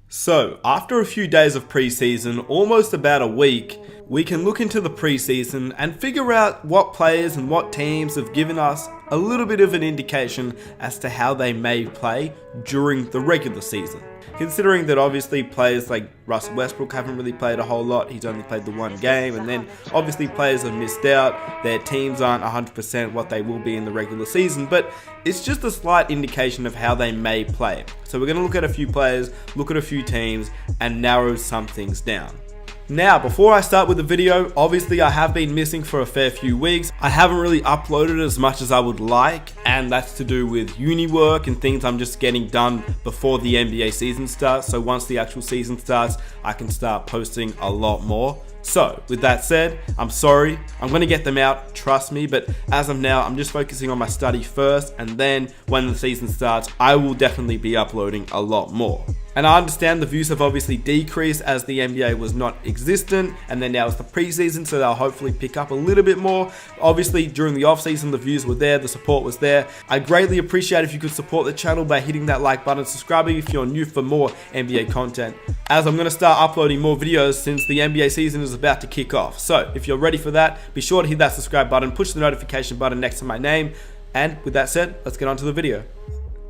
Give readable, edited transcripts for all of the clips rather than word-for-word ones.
So, after a few days of preseason, almost about a week, we can look into the preseason and figure out what players and what teams have given us a little bit of an indication as to how they may play during the regular season. Considering that obviously players like Russell Westbrook haven't really played a whole lot, he's only played the one game, and then obviously players have missed out, their teams aren't 100% what they will be in the regular season, but it's just a slight indication of how they may play. So we're going to look at a few players, look at a few teams, and narrow some things down. Now, before I start with the video, obviously I have been missing for a fair few weeks. I haven't really uploaded as much as I would like, and that's to do with uni work and things I'm just getting done before the NBA season starts. So once the actual season starts, I can start posting a lot more. So, with that said, I'm sorry, I'm going to get them out, trust me, but as of now, I'm just focusing on my study first, and then when the season starts, I will definitely be uploading a lot more. And I understand the views have obviously decreased as the NBA was not existent, and then now it's the preseason, so they'll hopefully pick up a little bit more. Obviously, during the off-season, the views were there, the support was there. I greatly appreciate if you could support the channel by hitting that like button, subscribing if you're new for more NBA content, as I'm going to start uploading more videos since the NBA season is about to kick off. So, if you're ready for that, be sure to hit that subscribe button, push the notification button next to my name, and with that said, let's get on to the video.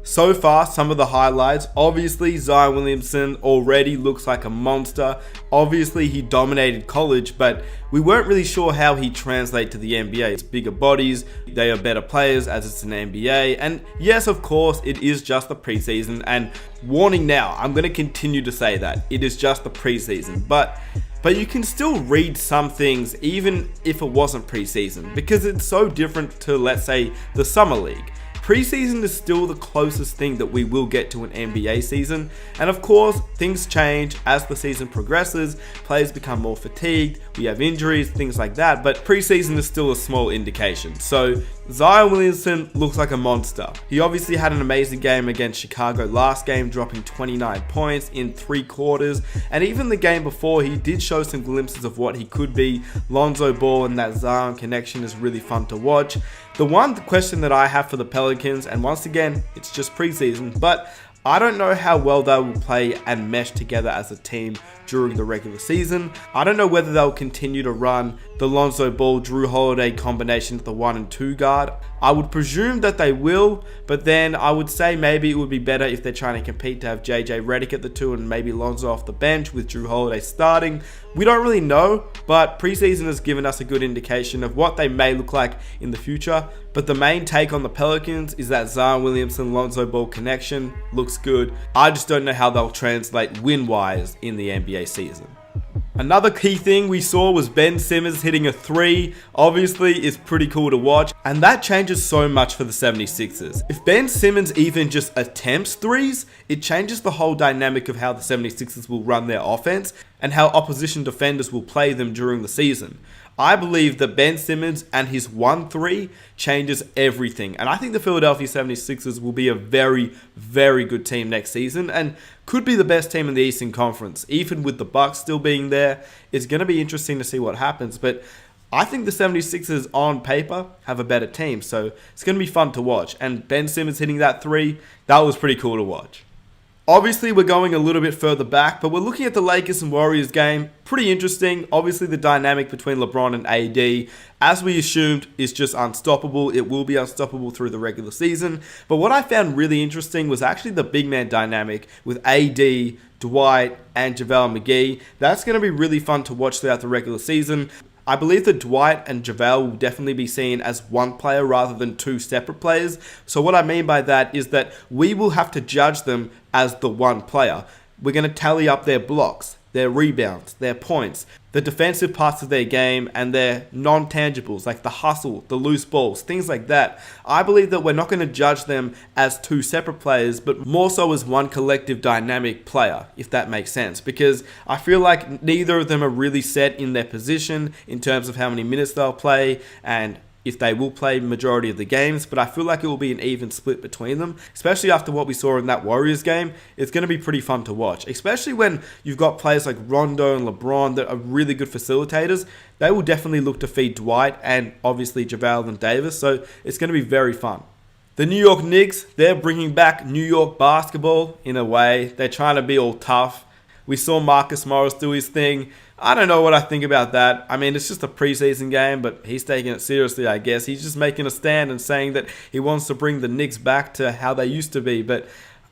So far, some of the highlights. Obviously, Zion Williamson already looks like a monster. Obviously, he dominated college, but we weren't really sure how he'd translate to the NBA. It's bigger bodies, they are better players as it's an NBA, and yes, of course, it is just the preseason, and warning now, I'm going to continue to say that. It is just the preseason, but you can still read some things even if it wasn't preseason, because it's so different to, let's say, the summer league. Preseason is still the closest thing that we will get to an NBA season, and of course, things change as the season progresses, players become more fatigued, we have injuries, things like that, but preseason is still a small indication. So, Zion Williamson looks like a monster. He obviously had an amazing game against Chicago last game, dropping 29 points in 3 quarters, and even the game before, he did show some glimpses of what he could be. Lonzo Ball and that Zion connection is really fun to watch. The one question that I have for the Pelicans, and once again, it's just preseason, but I don't know how well they will play and mesh together as a team during the regular season. I don't know whether they'll continue to run the Lonzo Ball, Drew Holiday combination at the 1 and 2 guard. I would presume that they will, but then I would say maybe it would be better if they're trying to compete to have JJ Redick at the 2 and maybe Lonzo off the bench with Drew Holiday starting. We don't really know, but preseason has given us a good indication of what they may look like in the future. But the main take on the Pelicans is that Zion Williamson Lonzo Ball connection looks good. I just don't know how they'll translate win-wise in the NBA season. Another key thing we saw was Ben Simmons hitting a 3. Obviously, it's pretty cool to watch, and that changes so much for the 76ers. If Ben Simmons even just attempts 3s, it changes the whole dynamic of how the 76ers will run their offense and how opposition defenders will play them during the season. I believe that Ben Simmons and his 1-3 changes everything. And I think the Philadelphia 76ers will be a very, very good team next season and could be the best team in the Eastern Conference. Even with the Bucks still being there, it's going to be interesting to see what happens. But I think the 76ers on paper have a better team. So it's going to be fun to watch. And Ben Simmons hitting that 3, that was pretty cool to watch. Obviously, we're going a little bit further back, but we're looking at the Lakers and Warriors game. Pretty interesting. Obviously, the dynamic between LeBron and AD, as we assumed, is just unstoppable. It will be unstoppable through the regular season. But what I found really interesting was actually the big man dynamic with AD, Dwight, and JaVale McGee. That's going to be really fun to watch throughout the regular season. I believe that Dwight and JaVale will definitely be seen as one player rather than 2 separate players. So what I mean by that is that we will have to judge them as the one player. We're going to tally up their blocks, their rebounds, their points, the defensive parts of their game, and their non-tangibles like the hustle, the loose balls, things like that. I believe that we're not going to judge them as 2 separate players, but more so as one collective dynamic player, if that makes sense. Because I feel like neither of them are really set in their position in terms of how many minutes they'll play and if they will play majority of the games, but I feel like it will be an even split between them, especially after what we saw in that Warriors game. It's going to be pretty fun to watch, especially when you've got players like Rondo and LeBron that are really good facilitators. They will definitely look to feed Dwight and obviously JaVale and Davis, so it's going to be very fun. The New York Knicks, they're bringing back New York basketball in a way. They're trying to be all tough. We saw Marcus Morris do his thing. I don't know what I think about that. I mean, it's just a preseason game, but he's taking it seriously, I guess. He's just making a stand and saying that he wants to bring the Knicks back to how they used to be, but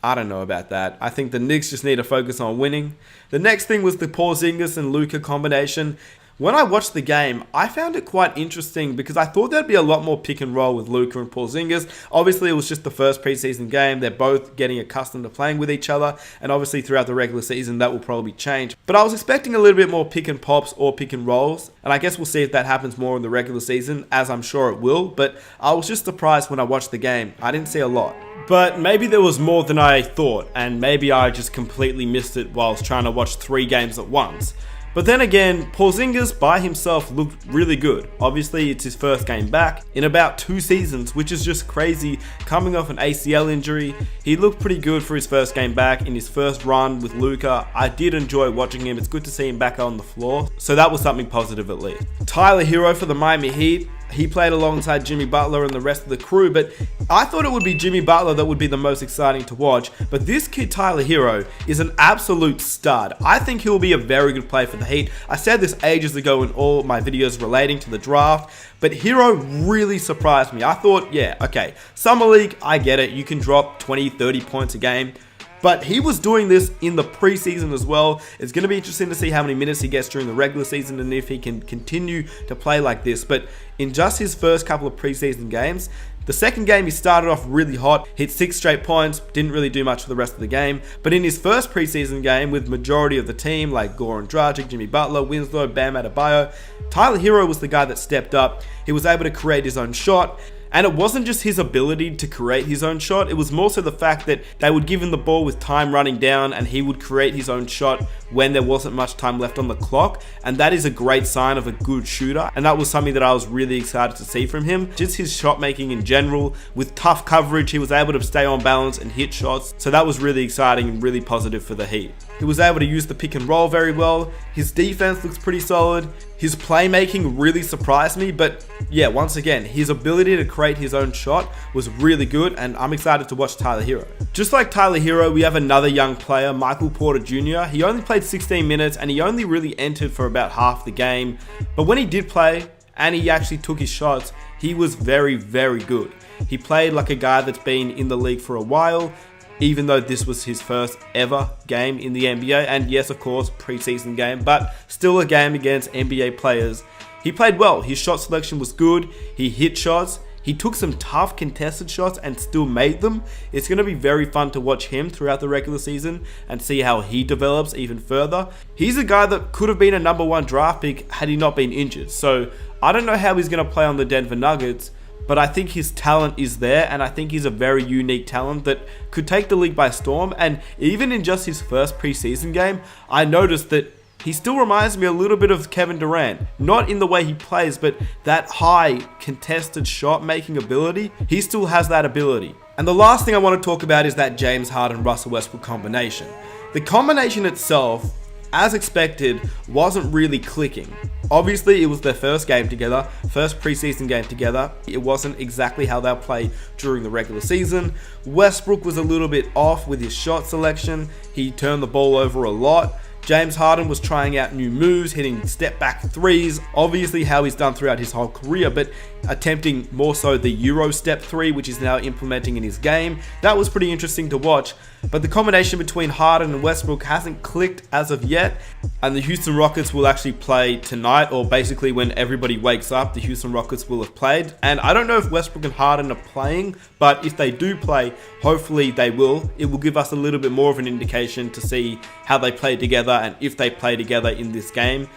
I don't know about that. I think the Knicks just need to focus on winning. The next thing was the Porzingis and Luka combination. When I watched the game, I found it quite interesting because I thought there'd be a lot more pick and roll with Luka and Porzingis. Obviously, it was just the first preseason game. They're both getting accustomed to playing with each other, and obviously throughout the regular season, that will probably change. But I was expecting a little bit more pick and pops or pick and rolls, and I guess we'll see if that happens more in the regular season, as I'm sure it will. But I was just surprised when I watched the game. I didn't see a lot. But maybe there was more than I thought, and maybe I just completely missed it whilst trying to watch 3 games at once. But then again, Porzingis by himself looked really good. Obviously, it's his first game back in about 2 seasons, which is just crazy. Coming off an ACL injury, he looked pretty good for his first game back in his first run with Luka. I did enjoy watching him. It's good to see him back on the floor. So that was something positive at least. Tyler Hero for the Miami Heat. He played alongside Jimmy Butler and the rest of the crew, but I thought it would be Jimmy Butler that would be the most exciting to watch. But this kid, Tyler Hero, is an absolute stud. I think he'll be a very good player for the Heat. I said this ages ago in all my videos relating to the draft, but Hero really surprised me. I thought, yeah, okay, Summer League, I get it. You can drop 20, 30 points a game. But he was doing this in the preseason as well. It's going to be interesting to see how many minutes he gets during the regular season and if he can continue to play like this. But in just his first couple of preseason games, the second game he started off really hot, hit 6 straight points, didn't really do much for the rest of the game. But in his first preseason game with majority of the team like Goran Dragic, Jimmy Butler, Winslow, Bam Adebayo, Tyler Hero was the guy that stepped up. He was able to create his own shot. And it wasn't just his ability to create his own shot, it was more so the fact that they would give him the ball with time running down and he would create his own shot when there wasn't much time left on the clock. And that is a great sign of a good shooter. And that was something that I was really excited to see from him. Just his shot making in general, with tough coverage, he was able to stay on balance and hit shots. So that was really exciting and really positive for the Heat. He was able to use the pick and roll very well. His defense looks pretty solid. His playmaking really surprised me, but yeah, once again, his ability to create his own shot was really good, and I'm excited to watch Tyler Hero. Just like Tyler Hero, we have another young player, Michael Porter Jr. He only played 16 minutes, and he only really entered for about half the game. But when he did play, and he actually took his shots, he was very, very good. He played like a guy that's been in the league for a while, even though this was his first ever game in the NBA, and yes, of course, preseason game, but still a game against NBA players. He played well. His shot selection was good. He hit shots. He took some tough contested shots and still made them. It's going to be very fun to watch him throughout the regular season and see how he develops even further. He's a guy that could have been a #1 draft pick had he not been injured. So I don't know how he's going to play on the Denver Nuggets, but I think his talent is there, and I think he's a very unique talent that could take the league by storm. And even in just his first preseason game, I noticed that he still reminds me a little bit of Kevin Durant. Not in the way he plays, but that high contested shot making ability. He still has that ability. And the last thing I want to talk about is that James Harden-Russell Westbrook combination. The combination itself, as expected, wasn't really clicking. Obviously, it was their first game together, first preseason game together. It wasn't exactly how they'll play during the regular season. Westbrook was a little bit off with his shot selection. He turned the ball over a lot. James Harden was trying out new moves, hitting step back threes, obviously how he's done throughout his whole career, but attempting more so the Euro step 3, which he's now implementing in his game. That was pretty interesting to watch, but the combination between Harden and Westbrook hasn't clicked as of yet, and the Houston Rockets will actually play tonight, or basically when everybody wakes up, the Houston Rockets will have played. And I don't know if Westbrook and Harden are playing, but if they do play, hopefully they will. It will give us a little bit more of an indication to see how they play together and if they play together in this game.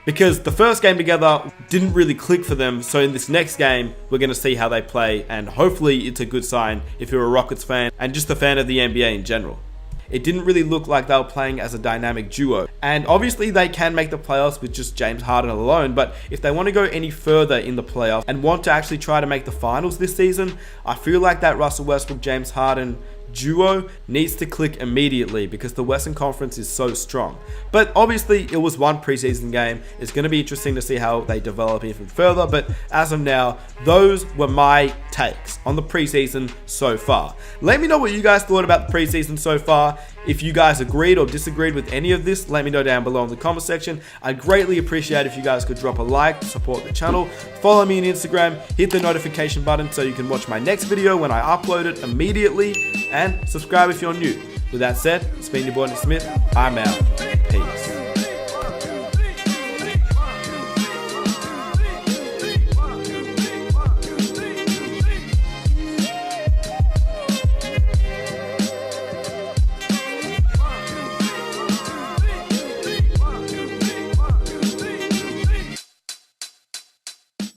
Because the first game together didn't really click for them, so in this next game, we're going to see how they play, and hopefully it's a good sign if you're a Rockets fan and just a fan of the NBA in general. It didn't really look like they were playing as a dynamic duo, and obviously they can make the playoffs with just James Harden alone, but if they want to go any further in the playoffs and want to actually try to make the finals this season, I feel like that Russell Westbrook, James Harden duo needs to click immediately because the Western Conference is so strong. But obviously it was one preseason game. It's going to be interesting to see how they develop even further, but as of now, those were my takes on the preseason so far. Let me know what you guys thought about the preseason so far. If you guys agreed or disagreed with any of this, let me know down below in the comment section. I'd greatly appreciate if you guys could drop a like to support the channel. Follow me on Instagram, hit the notification button so you can watch my next video when I upload it immediately, and subscribe if you're new. With that said, it's been your boy Nick Smith. I'm out. Peace.